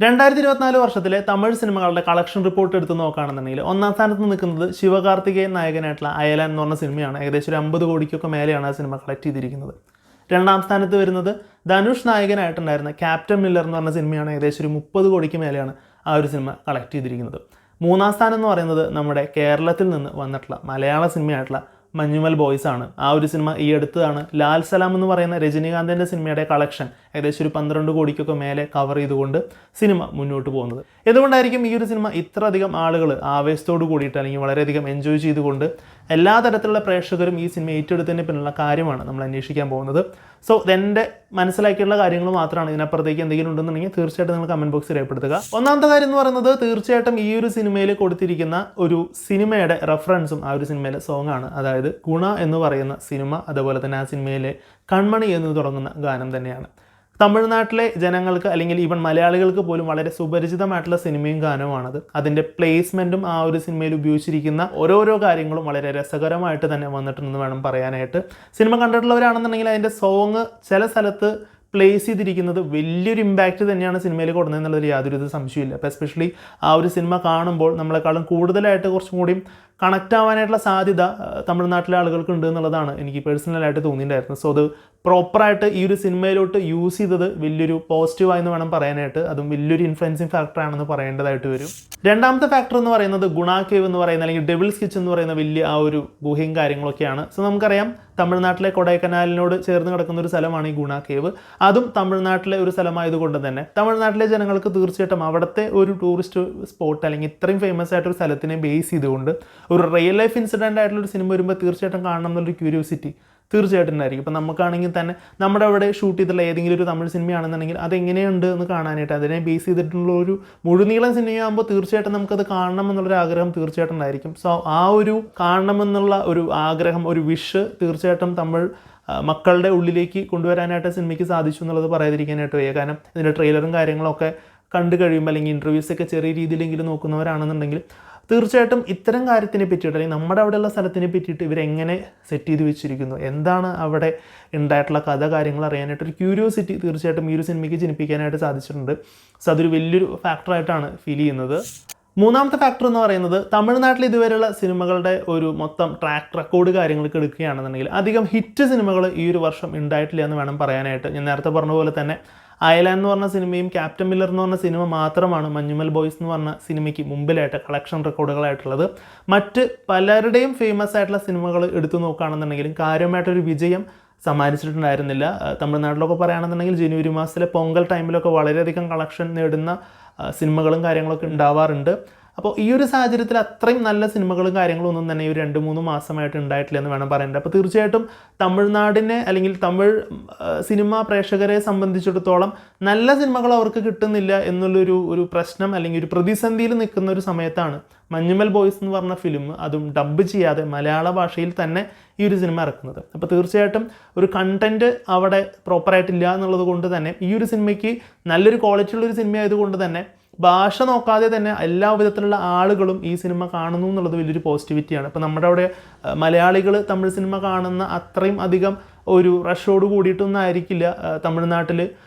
2024 വർഷത്തിലെ തമിഴ് സിനിമകളുടെ collection report എടുത്ത് നോക്കുകയാണെന്നുണ്ടെങ്കിൽ ഒന്നാം സ്ഥാനത്ത് നിൽക്കുന്നത് ശിവകാർത്തികേയൻ നായകനായിട്ടുള്ള അയലാൻ എന്ന് പറഞ്ഞ സിനിമയാണ്. ഏകദേശം ഒരു 50 കോടിക്കൊക്കെ മേലെയാണ് ആ സിനിമ കളക്ട് ചെയ്തിരിക്കുന്നത്. രണ്ടാം സ്ഥാനത്ത് വരുന്നത് ധനുഷ് നായകനായിട്ടുണ്ടായിരുന്ന ക്യാപ്റ്റൻ മില്ലർ എന്ന് പറഞ്ഞ സിനിമയാണ്. ഏകദേശം ഒരു 30 കോടിക്ക് മേലെയാണ് ആ ഒരു സിനിമ കളക്ട് ചെയ്തിരിക്കുന്നത്. മൂന്നാം സ്ഥാനം എന്ന് പറയുന്നത് നമ്മുടെ കേരളത്തിൽ നിന്ന് വന്നിട്ടുള്ള മലയാള സിനിമയായിട്ടുള്ള മഞ്ഞുമൽ ബോയ്സ് ആണ്. ആ ഒരു സിനിമ ഈ അടുത്താണ് ലാൽ സലാം എന്ന് പറയുന്ന രജനീകാന്തിൻ്റെ സിനിമയുടെ കളക്ഷൻ ഏകദേശം ഒരു 12 കോടിക്കൊക്കെ മേലെ കവർ ചെയ്തുകൊണ്ട് സിനിമ മുന്നോട്ട് പോകുന്നത്. എന്തുകൊണ്ടായിരിക്കും ഈ ഒരു സിനിമ ഇത്ര അധികം ആളുകൾ ആവേശത്തോട് കൂടിയിട്ട് അല്ലെങ്കിൽ വളരെയധികം എൻജോയ് ചെയ്തുകൊണ്ട് എല്ലാ തരത്തിലുള്ള പ്രേക്ഷകരും ഈ സിനിമ ഏറ്റെടുത്തതിന് പിന്നിലുള്ള കാര്യമാണ് നമ്മൾ അന്വേഷിക്കാൻ പോകുന്നത്. സോ ഇതെൻ്റെ മനസ്സിലാക്കിയുള്ള കാര്യങ്ങൾ മാത്രമാണ്. ഇതിനപ്പുറത്തേക്ക് എന്തെങ്കിലും ഉണ്ടെന്നുണ്ടെങ്കിൽ തീർച്ചയായിട്ടും നിങ്ങൾ കമൻറ്റ് ബോക്സിൽ രേഖപ്പെടുത്തുക. ഒന്നാമത്തെ കാര്യം എന്ന് പറയുന്നത് തീർച്ചയായിട്ടും ഈ ഒരു സിനിമയിൽ കൊടുത്തിരിക്കുന്ന ഒരു സിനിമയുടെ റെഫറൻസും ആ ഒരു സിനിമയിലെ സോങ് ആണ്. അതായത് ഗുണ എന്ന് പറയുന്ന സിനിമ, അതുപോലെ തന്നെ ആ സിനിമയിലെ കൺമണി എന്ന് തുടങ്ങുന്ന ഗാനം തന്നെയാണ്. തമിഴ്നാട്ടിലെ ജനങ്ങൾക്ക് അല്ലെങ്കിൽ ഈവൻ മലയാളികൾക്ക് പോലും വളരെ സുപരിചിതമായിട്ടുള്ള സിനിമയും ഗാനവുമാണത്. അതിൻ്റെ പ്ലേസ്മെൻറ്റും ആ ഒരു സിനിമയിൽ ഉപയോഗിച്ചിരിക്കുന്ന ഓരോരോ കാര്യങ്ങളും വളരെ രസകരമായിട്ട് തന്നെ വന്നിട്ടുണ്ടെന്ന് വേണം പറയാനായിട്ട്. സിനിമ കണ്ടിട്ടുള്ളവരാണെന്നുണ്ടെങ്കിൽ അതിൻ്റെ സോങ് ചില സ്ഥലത്ത് പ്ലേസ് ചെയ്തിരിക്കുന്നത് വലിയൊരു ഇമ്പാക്റ്റ് തന്നെയാണ് സിനിമയിൽ കൊടുക്കുന്നതെന്നുള്ളതിൽ യാതൊരു സംശയമില്ല. അപ്പോൾ എസ്പെഷ്യലി ആ ഒരു സിനിമ കാണുമ്പോൾ നമ്മളെക്കാളും കൂടുതലായിട്ട് കുറച്ചും കൂടി കണക്റ്റ് ആവാനായിട്ടുള്ള സാധ്യത തമിഴ്നാട്ടിലെ ആളുകൾക്ക് ഉണ്ട് എന്നുള്ളതാണ് എനിക്ക് പേഴ്സണലായിട്ട് തോന്നിയിട്ടുണ്ടായിരുന്നത്. സോ അത് പ്രോപ്പറായിട്ട് ഈ ഒരു സിനിമയിലോട്ട് യൂസ് ചെയ്തത് വലിയൊരു പോസിറ്റീവായെന്ന് വേണം പറയാനായിട്ട്. അതും വലിയൊരു ഇൻഫ്ലുവൻസിങ് ഫാക്ടറാണെന്ന് പറയേണ്ടതായിട്ട് വരും. രണ്ടാമത്തെ ഫാക്ടർ എന്ന് പറയുന്നത് ഗുണ കേവ് എന്ന് പറയുന്ന അല്ലെങ്കിൽ ഡെവിൾസ് കിച്ചൺ എന്ന് പറയുന്ന വലിയ ആ ഒരു ഗുഹയും കാര്യങ്ങളൊക്കെയാണ്. സോ നമുക്കറിയാം തമിഴ്നാട്ടിലെ കൊടൈക്കനാലിനോട് ചേർന്ന് കിടക്കുന്ന ഒരു സ്ഥലമാണ് ഈ ഗുണ കേവ്. അതും തമിഴ്നാട്ടിലെ ഒരു സ്ഥലമായതുകൊണ്ട് തന്നെ തമിഴ്നാട്ടിലെ ജനങ്ങൾക്ക് തീർച്ചയായിട്ടും അവിടുത്തെ ഒരു ടൂറിസ്റ്റ് സ്പോട്ട് അല്ലെങ്കിൽ ഇത്രയും ഫേമസ് ആയിട്ടൊരു സ്ഥലത്തിനെ ബേസ് ചെയ്തുകൊണ്ട് ഒരു റിയൽ ലൈഫ് ഇൻസിഡൻ്റ് ആയിട്ടുള്ളൊരു സിനിമ വരുമ്പോൾ തീർച്ചയായിട്ടും കാണണം എന്നുള്ളൊരു ക്യൂരിയോസിറ്റി തീർച്ചയായിട്ടും ഉണ്ടായിരിക്കും. ഇപ്പം നമുക്കാണെങ്കിൽ തന്നെ നമ്മുടെ അവിടെ ഷൂട്ട് ചെയ്തിട്ടുള്ള ഏതെങ്കിലും ഒരു തമിഴ് സിനിമയാണെന്നുണ്ടെങ്കിൽ അതെങ്ങനെയുണ്ട് എന്ന് കാണാനായിട്ട് അതിനെ ബേസ് ചെയ്തിട്ടുള്ള ഒരു മുഴുനീളം സിനിമയാകുമ്പോൾ തീർച്ചയായിട്ടും നമുക്കത് കാണണം എന്നുള്ളൊരു ആഗ്രഹം തീർച്ചയായിട്ടും ഉണ്ടായിരിക്കും. സോ ആ ഒരു കാണണമെന്നുള്ള ഒരു ആഗ്രഹം, ഒരു വിഷ് തീർച്ചയായിട്ടും തമിഴ് മക്കളുടെ ഉള്ളിലേക്ക് കൊണ്ടുവരാനായിട്ട് സിനിമയ്ക്ക് സാധിച്ചു എന്നുള്ളത് പറയാതിരിക്കാനായിട്ട് വയ്യ. കാരണം ഇതിൻ്റെ ട്രെയിലറും കാര്യങ്ങളൊക്കെ കണ്ടു കഴിയുമ്പോൾ അല്ലെങ്കിൽ ഇൻ്റർവ്യൂസൊക്കെ ചെറിയ രീതിയിലെങ്കിലും നോക്കുന്നവരാണെന്നുണ്ടെങ്കിൽ തീർച്ചയായിട്ടും ഇത്തരം കാര്യത്തിനെ പറ്റിയിട്ട് അല്ലെങ്കിൽ നമ്മുടെ അവിടെയുള്ള സ്ഥലത്തിനെ പറ്റിയിട്ട് ഇവരെങ്ങനെ സെറ്റ് ചെയ്ത് വെച്ചിരിക്കുന്നു, എന്താണ് അവിടെ ഉണ്ടായിട്ടുള്ള കഥ, കാര്യങ്ങൾ അറിയാനായിട്ടൊരു ക്യൂരിയോസിറ്റി തീർച്ചയായിട്ടും ഈ ഒരു സിനിമയ്ക്ക് ജനിപ്പിക്കാനായിട്ട് സാധിച്ചിട്ടുണ്ട്. സോ അതൊരു വലിയൊരു ഫാക്ടറായിട്ടാണ് ഫീൽ ചെയ്യുന്നത്. മൂന്നാമത്തെ ഫാക്ടർ എന്ന് പറയുന്നത് തമിഴ്നാട്ടിൽ ഇതുവരെയുള്ള സിനിമകളുടെ ഒരു മൊത്തം ട്രാക്ക് റെക്കോർഡ് കാര്യങ്ങൾക്ക് എടുക്കുകയാണെന്നുണ്ടെങ്കിൽ അധികം ഹിറ്റ് സിനിമകൾ ഈ ഒരു വർഷം ഉണ്ടായിട്ടില്ല എന്ന് വേണം പറയാനായിട്ട്. ഞാൻ നേരത്തെ പറഞ്ഞ പോലെ തന്നെ അയലാൻ എന്ന് പറഞ്ഞ സിനിമയും ക്യാപ്റ്റൻ മില്ലർ എന്ന് പറഞ്ഞ സിനിമ മാത്രമാണ് മഞ്ഞുമൽ ബോയ്സ് എന്ന് പറഞ്ഞ സിനിമയ്ക്ക് മുമ്പിലായിട്ട് കളക്ഷൻ റെക്കോർഡുകളായിട്ടുള്ളത്. മറ്റ് പലരുടെയും ഫേമസ് ആയിട്ടുള്ള സിനിമകൾ എടുത്തു നോക്കുകയാണെന്നുണ്ടെങ്കിലും കാര്യമായിട്ടൊരു വിജയം സമ്മാനിച്ചിട്ടുണ്ടായിരുന്നില്ല. തമിഴ്നാട്ടിലൊക്കെ പറയുകയാണെന്നുണ്ടെങ്കിൽ ജനുവരി മാസത്തിലെ പൊങ്കൽ ടൈമിലൊക്കെ വളരെയധികം കളക്ഷൻ നേടുന്ന സിനിമകളും കാര്യങ്ങളൊക്കെ ഉണ്ടാവാറുണ്ട്. അപ്പോൾ ഈ ഒരു സാഹചര്യത്തിൽ അത്രയും നല്ല സിനിമകളും കാര്യങ്ങളും ഒന്നും തന്നെ ഈ ഒരു 2-3 മാസമായിട്ട് ഉണ്ടായിട്ടില്ല എന്ന് വേണം പറയേണ്ടത്. അപ്പോൾ തീർച്ചയായിട്ടും തമിഴ്നാടിനെ അല്ലെങ്കിൽ തമിഴ് സിനിമ പ്രേക്ഷകരെ സംബന്ധിച്ചിടത്തോളം നല്ല സിനിമകൾ അവർക്ക് കിട്ടുന്നില്ല എന്നുള്ളൊരു പ്രശ്നം അല്ലെങ്കിൽ ഒരു പ്രതിസന്ധിയിൽ നിൽക്കുന്ന ഒരു സമയത്താണ് മഞ്ഞുമൽ ബോയ്സ് എന്ന് പറഞ്ഞ ഫിലിം അതും ഡബ് ചെയ്യാതെ മലയാള ഭാഷയിൽ തന്നെ ഈ ഒരു സിനിമ ഇറക്കുന്നത്. അപ്പോൾ തീർച്ചയായിട്ടും ഒരു കണ്ടൻറ്റ് അവിടെ പ്രോപ്പറായിട്ടില്ല എന്നുള്ളത് കൊണ്ട് തന്നെ ഈ ഒരു സിനിമയ്ക്ക് നല്ലൊരു ക്വാളിറ്റി ഉള്ളൊരു സിനിമ ആയതുകൊണ്ട് തന്നെ ഭാഷ നോക്കാതെ തന്നെ എല്ലാ വിധത്തിലുള്ള ആളുകളും ഈ സിനിമ കാണുന്നു എന്നുള്ളത് വലിയൊരു പോസിറ്റിവിറ്റിയാണ്. ഇപ്പോൾ നമ്മുടെ അവിടെ മലയാളികൾ തമിഴ് സിനിമ കാണുന്ന അത്രയും അധികം ഒരു റഷോട് കൂടിയിട്ടൊന്നും ആയിരിക്കില്ല തമിഴ്നാട്ടിൽ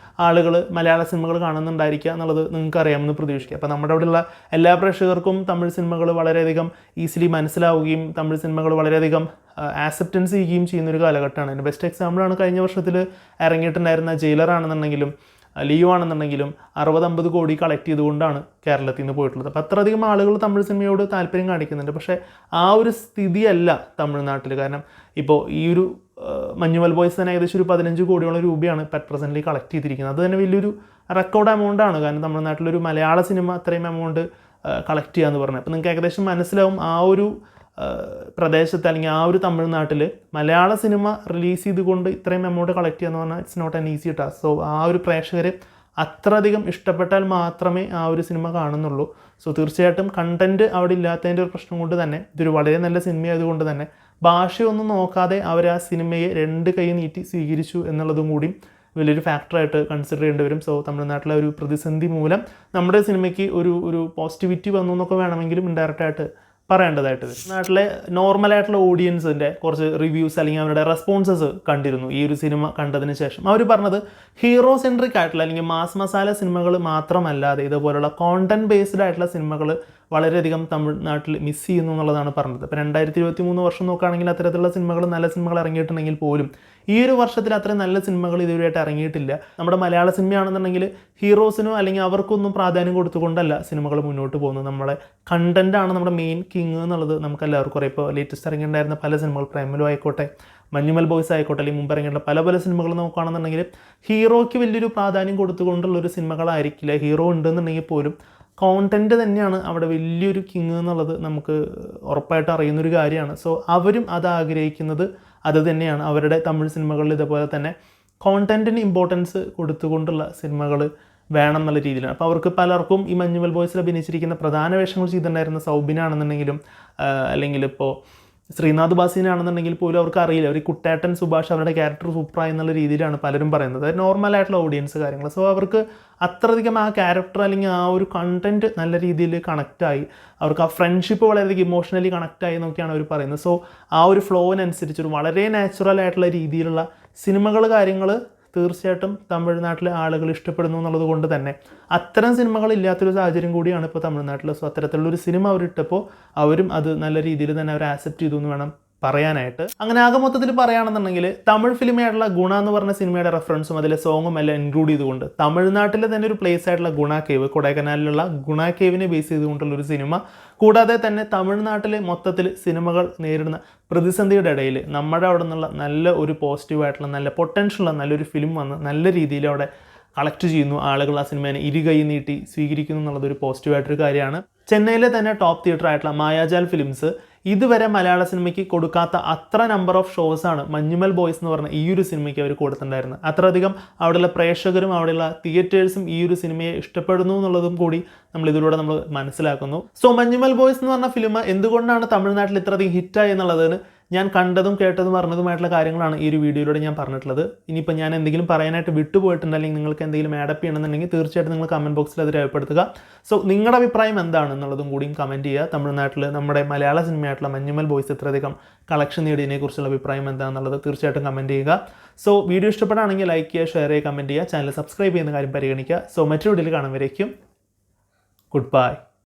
ആളുകൾ മലയാള സിനിമകൾ കാണുന്നുണ്ടായിരിക്കുക എന്നുള്ളത് നിങ്ങൾക്ക് അറിയാമെന്ന് പ്രതീക്ഷിക്കുക. അപ്പോൾ നമ്മുടെ അവിടെയുള്ള എല്ലാ പ്രേക്ഷകർക്കും തമിഴ് സിനിമകൾ വളരെയധികം ഈസിലി മനസ്സിലാവുകയും തമിഴ് സിനിമകൾ വളരെയധികം ആക്സെപ്റ്റൻസ് ചെയ്യുകയും ചെയ്യുന്നൊരു കാലഘട്ടമാണ്. അതിൻ്റെ ബെസ്റ്റ് എക്സാമ്പിളാണ് കഴിഞ്ഞ വർഷത്തിൽ ഇറങ്ങിയിട്ടുണ്ടായിരുന്ന ജയിലർ ആണെന്നുണ്ടെങ്കിലും ലിയോ ആണെന്നുണ്ടെങ്കിലും 60-50 കോടി കളക്ട് ചെയ്തുകൊണ്ടാണ് കേരളത്തിൽ നിന്ന് പോയിട്ടുള്ളത്. അപ്പോൾ അത്രയധികം ആളുകൾ തമിഴ് സിനിമയോട് താല്പര്യം കാണിക്കുന്നുണ്ട്. പക്ഷേ ആ ഒരു സ്ഥിതിയല്ല തമിഴ്നാട്ടിൽ. കാരണം ഇപ്പോൾ ഈ ഒരു മഞ്ഞുമൽ ബോയ്സ് തന്നെ ഏകദേശം ഒരു 15 കോടിയോളം രൂപയാണ് പെർ പ്രസൻ്റ്ലി കളക്ട് ചെയ്തിരിക്കുന്നത്. അത് തന്നെ വലിയൊരു റെക്കോർഡ് എമൗണ്ടാണ്. കാരണം തമിഴ്നാട്ടിലൊരു മലയാള സിനിമ അത്രയും എമൗണ്ട് കളക്ട് ചെയ്യുക എന്ന് പറഞ്ഞാൽ അപ്പോൾ നിങ്ങൾക്ക് ഏകദേശം മനസ്സിലാവും ആ ഒരു പ്രദേശത്ത് അല്ലെങ്കിൽ ആ ഒരു തമിഴ്നാട്ടിൽ മലയാള സിനിമ റിലീസ് ചെയ്തുകൊണ്ട് ഇത്രയും എമൗണ്ട് കളക്ട് ചെയ്യുക എന്ന് പറഞ്ഞാൽ it's not an easy task. So ആ ഒരു പ്രേക്ഷകർ അത്രയധികം ഇഷ്ടപ്പെട്ടാൽ മാത്രമേ ആ ഒരു സിനിമ കാണുന്നുള്ളൂ. സോ തീർച്ചയായിട്ടും കണ്ടൻറ്റ് അവിടെ ഇല്ലാത്തതിൻ്റെ ഒരു പ്രശ്നം കൊണ്ട് തന്നെ ഇതൊരു വളരെ നല്ല സിനിമയായതുകൊണ്ട് തന്നെ ഭാഷയൊന്നും നോക്കാതെ അവർ ആ സിനിമയെ 2 കൈ നീട്ടി സ്വീകരിച്ചു എന്നുള്ളതും കൂടി വലിയൊരു ഫാക്ടറായിട്ട് കൺസിഡർ ചെയ്യേണ്ടി വരും. സോ തമിഴ്നാട്ടിലെ ഒരു പ്രതിസന്ധി മൂലം നമ്മുടെ സിനിമയ്ക്ക് ഒരു പോസിറ്റിവിറ്റി വന്നു എന്നൊക്കെ വേണമെങ്കിലും ഇൻഡയറക്റ്റായിട്ട് പറയേണ്ടതായിട്ട് വരും. നാട്ടിലെ നോർമലായിട്ടുള്ള ഓഡിയൻസിൻ്റെ കുറച്ച് റിവ്യൂസ് അല്ലെങ്കിൽ അവരുടെ റെസ്പോൺസസ് കണ്ടിരുന്നു ഈ ഒരു സിനിമ കണ്ടതിന് ശേഷം. അവർ പറഞ്ഞത് ഹീറോ സെൻട്രിക് ആയിട്ടുള്ള അല്ലെങ്കിൽ മാസ് മസാല സിനിമകൾ മാത്രമല്ലാതെ ഇതുപോലുള്ള കോണ്ടന്റ് ബേസ്ഡ് ആയിട്ടുള്ള സിനിമകൾ വളരെയധികം തമിഴ്നാട്ടിൽ മിസ് ചെയ്യുന്നു എന്നുള്ളതാണ് പറഞ്ഞത്. ഇപ്പോൾ 2023 വർഷം നോക്കുകയാണെങ്കിൽ അത്തരത്തിലുള്ള സിനിമകൾ നല്ല സിനിമകൾ ഇറങ്ങിയിട്ടുണ്ടെങ്കിൽ പോലും ഈ ഒരു വർഷത്തിൽ അത്രയും നല്ല സിനിമകൾ ഇതുവരെയായിട്ട് ഇറങ്ങിയിട്ടില്ല. നമ്മുടെ മലയാള സിനിമയാണെന്നുണ്ടെങ്കിൽ ഹീറോസിനോ അല്ലെങ്കിൽ അവർക്കൊന്നും പ്രാധാന്യം കൊടുത്തുകൊണ്ടല്ല സിനിമകൾ മുന്നോട്ട് പോകുന്നത്. നമ്മളെ കണ്ടൻറ്റാണ് നമ്മുടെ മെയിൻ കിങ് എന്നുള്ളത് നമുക്ക് എല്ലാവർക്കും അറിയാം. ഇപ്പോൾ ലേറ്റസ്റ്റ് ഇറങ്ങിയിട്ടുണ്ടായിരുന്ന പല സിനിമകൾ പ്രേമലു ആയിക്കോട്ടെ, മഞ്ഞുമൽ ബോയ്സ് ആയിക്കോട്ടെ, അല്ലെങ്കിൽ മുമ്പ് ഇറങ്ങിയിട്ടുള്ള പല സിനിമകൾ നോക്കുകയാണെന്നുണ്ടെങ്കിൽ ഹീറോയ്ക്ക് വലിയൊരു പ്രാധാന്യം കൊടുത്തുകൊണ്ടുള്ളൊരു സിനിമകളായിരിക്കില്ല. ഹീറോ ഉണ്ടെന്നുണ്ടെങ്കിൽ പോലും കോണ്ടൻറ്റ് തന്നെയാണ് അവിടെ വലിയൊരു കിങ് എന്നുള്ളത് നമുക്ക് ഉറപ്പായിട്ട് അറിയുന്നൊരു കാര്യമാണ്. സോ അവരും അത് ആഗ്രഹിക്കുന്നത് അത് തന്നെയാണ്. അവരുടെ തമിഴ് സിനിമകളിൽ ഇതുപോലെ തന്നെ കോണ്ടൻറ്റിന് ഇമ്പോർട്ടൻസ് കൊടുത്തുകൊണ്ടുള്ള സിനിമകൾ വേണം എന്നുള്ള രീതിയിലാണ്. അപ്പോൾ അവർക്ക് പലർക്കും ഈ മഞ്ഞുമൽ ബോയ്സിൽ അഭിനയിച്ചിരിക്കുന്ന പ്രധാന വേഷങ്ങൾ ചെയ്തിട്ടുണ്ടായിരുന്ന സൗബിനാണെന്നുണ്ടെങ്കിലും അല്ലെങ്കിൽ ഇപ്പോൾ ശ്രീനാഥ് ബാസിനാണെന്നുണ്ടെങ്കിൽ പോലും അവർക്ക് അറിയില്ല. ഒരു കുട്ടേട്ടൻ സുഭാഷ് അവരുടെ ക്യാരക്ടർ സൂപ്പറായി എന്നുള്ള രീതിയിലാണ് പലരും പറയുന്നത്. നോർമലായിട്ടുള്ള ഓഡിയൻസ് കാര്യങ്ങൾ. സോ അവർക്ക് അത്രയധികം ആ ക്യാരക്ടർ അല്ലെങ്കിൽ ആ ഒരു കണ്ടൻറ്റ് നല്ല രീതിയിൽ കണക്റ്റായി, അവർക്ക് ആ ഫ്രണ്ട്ഷിപ്പ് വളരെയധികം ഇമോഷണലി കണക്റ്റായി എന്നൊക്കെയാണ് അവർ പറയുന്നത്. സോ ആ ഒരു ഫ്ലോവിനനുസരിച്ചൊരു വളരെ നാച്ചുറൽ ആയിട്ടുള്ള രീതിയിലുള്ള സിനിമകൾ കാര്യങ്ങൾ തീർച്ചയായിട്ടും തമിഴ്നാട്ടിലെ ആളുകൾ ഇഷ്ടപ്പെടുന്നു എന്നുള്ളത് കൊണ്ട് തന്നെ അത്തരം സിനിമകൾ ഇല്ലാത്തൊരു സാഹചര്യം കൂടിയാണ് ഇപ്പോൾ തമിഴ്നാട്ടിൽ. സോ അത്തരത്തിലുള്ളൊരു സിനിമ അവരിട്ടപ്പോൾ അവരും അത് നല്ല രീതിയിൽ തന്നെ അവർ ആക്സെപ്റ്റ് ചെയ്തു എന്ന് വേണം പറയാനായിട്ട്. അങ്ങനെ ആകെ മൊത്തത്തിൽ പറയുകയാണെന്നുണ്ടെങ്കിൽ തമിഴ് ഫിലിമായിട്ടുള്ള ഗുണ എന്ന് പറഞ്ഞ സിനിമയുടെ റെഫറൻസും അതിലെ സോങ്ങും എല്ലാം ഇൻക്ലൂഡ് ചെയ്തുകൊണ്ട് തമിഴ്നാട്ടിലെ തന്നെ ഒരു പ്ലേസ് ആയിട്ടുള്ള ഗുണ കേവ്, കൊടൈക്കനാലിലുള്ള ഗുണ കേവിനെ ബേസ് ചെയ്തുകൊണ്ടുള്ളൊരു സിനിമ, കൂടാതെ തന്നെ തമിഴ്നാട്ടിലെ മൊത്തത്തിൽ സിനിമകൾ നേരിടുന്ന പ്രതിസന്ധിയുടെ ഇടയിൽ നമ്മുടെ അവിടെ നിന്നുള്ള നല്ല ഒരു പോസിറ്റീവായിട്ടുള്ള നല്ല പൊട്ടൻഷ്യലുള്ള നല്ലൊരു ഫിലിം വന്ന് നല്ല രീതിയിൽ അവിടെ കളക്ട് ചെയ്യുന്നു, ആളുകൾ ആ സിനിമേനെ ഇരുകൈ നീട്ടി സ്വീകരിക്കുന്നു എന്നുള്ളതൊരു പോസിറ്റീവായിട്ടൊരു കാര്യമാണ്. ചെന്നൈയിലെ തന്നെ ടോപ്പ് തിയേറ്റർ ആയിട്ടുള്ള മായാജാൽ ഫിലിംസ് ഇതുവരെ മലയാള സിനിമയ്ക്ക് കൊടുക്കാത്ത അത്ര നമ്പർ ഓഫ് ഷോസാണ് മഞ്ഞുമൽ ബോയ്സ് എന്ന് പറഞ്ഞ ഈ ഒരു സിനിമയ്ക്ക് അവർ കൊടുത്തിട്ടുണ്ടായിരുന്നത്. അത്രയധികം അവിടെയുള്ള പ്രേക്ഷകരും അവിടെയുള്ള തിയേറ്റേഴ്സും ഈ ഒരു സിനിമയെ ഇഷ്ടപ്പെടുന്നു എന്നുള്ളതും കൂടി ഇതിലൂടെ നമ്മൾ മനസ്സിലാക്കുന്നു. സോ മഞ്ഞുമൽ ബോയ്സ് എന്ന് പറഞ്ഞ ഫിലിം എന്തുകൊണ്ടാണ് തമിഴ്നാട്ടിൽ ഇത്രയധികം ഹിറ്റായി എന്നുള്ളതിന് ഞാൻ കണ്ടതും കേട്ടതും പറഞ്ഞതുമായിട്ടുള്ള കാര്യങ്ങളാണ് ഈ ഒരു വീഡിയോയിലൂടെ ഞാൻ പറഞ്ഞിട്ടുള്ളത്. ഇനിയിപ്പോൾ ഞാൻ എന്തെങ്കിലും പറയാനായിട്ട് വിട്ടുപോയിട്ടുണ്ട് അല്ലെങ്കിൽ നിങ്ങൾക്ക് എന്തെങ്കിലും ആഡപ്പ് ചെയ്യണമെന്നുണ്ടെങ്കിൽ തീർച്ചയായിട്ടും നിങ്ങൾ കമൻറ്റ് ബോക്സിൽ അത് രേഖപ്പെടുത്തുക. സോ നിങ്ങളുടെ അഭിപ്രായം എന്താണെന്നുള്ളതും കൂടിയും കമൻറ്റ് ചെയ്യുക. തമിഴ്നാട്ടിൽ നമ്മുടെ മലയാള സിനിമയായിട്ടുള്ള മഞ്ഞുമൽ ബോയ്സ് ഇത്രയധികം കളക്ഷൻ നേടിയതിനെക്കുറിച്ചുള്ള അഭിപ്രായം എന്താണെന്നുള്ളത് തീർച്ചയായിട്ടും കമൻറ്റ് ചെയ്യുക. സോ വീഡിയോ ഇഷ്ടപ്പെടുകയാണെങ്കിൽ ലൈക്ക് ചെയ്യുക, ഷെയർ ചെയ്യുക, കമൻറ്റ് ചെയ്യുക, ചാനൽ സബ്സ്ക്രൈബ് ചെയ്യുന്ന കാര്യം പരിഗണിക്കുക. സോ മറ്റൊരു വീഡിയോയിൽ കാണുമ്പോഴേക്കും ഗുഡ് ബൈ.